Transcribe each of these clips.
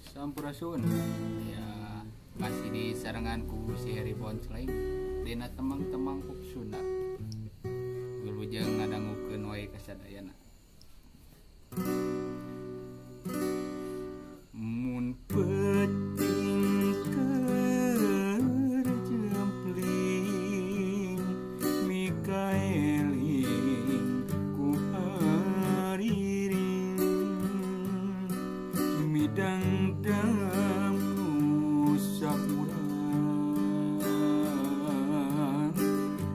Sampurasun ya masih di saranganku si Harry Bonsling dina temang-temang kupsuna wilujeng ngadangukeun wae kasadayana mun peuting keur jempling mikaeling ku hariring midang dam nusak urang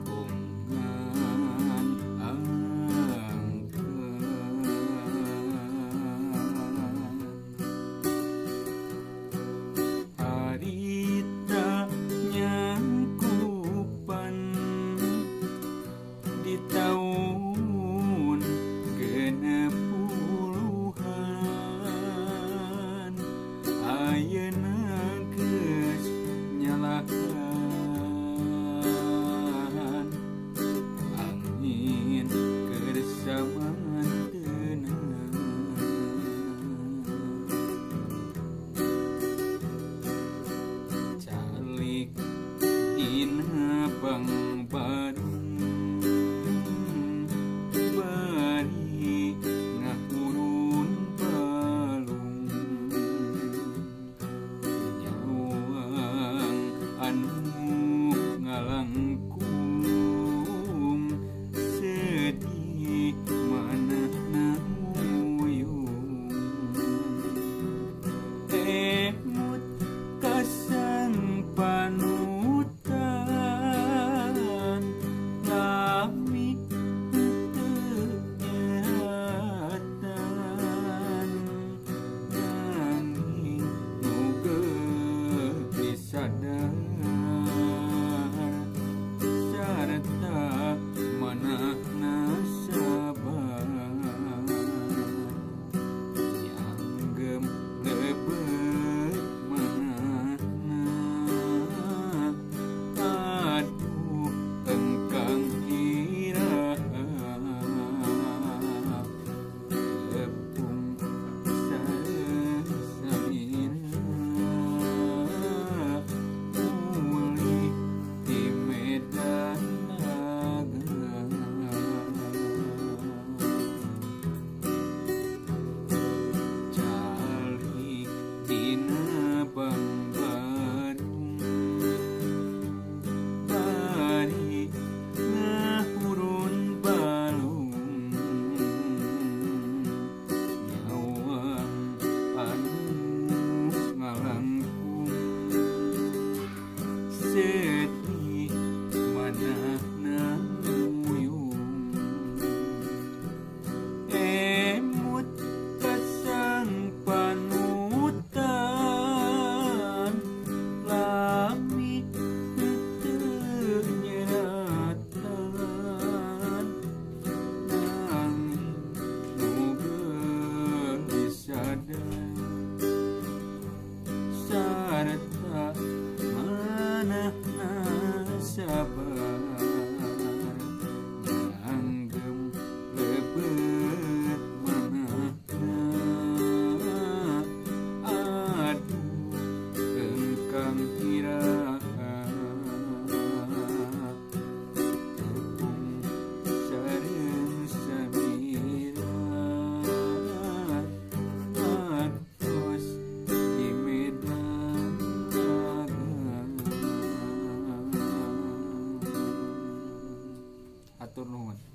kongan angkeun harita nyangkupan di tahun genep puluhan ayeuna geus nyalakan angin keur samanteunna calik dina Bang Badung bari ngahurun balung nyawang anu ngalangkung sedih manehna muyung emut kasang panutan lami teu nyeratan nanging nu geus sadar sarta manahna sabar nyanggem lebet manahna aduh engkang irah tepung sareng samira uli di Medan calik dina Bang Badung bari ngahurun balung nyawang anu ngalangkung sedih manahna muyung emut kasang panutan lami teu nyeratan nanging nu geus sadar sarta manahna sabar nganggem lebet manahna aduh engkang irah tepung sareng samira atos di Medan atur nuhun.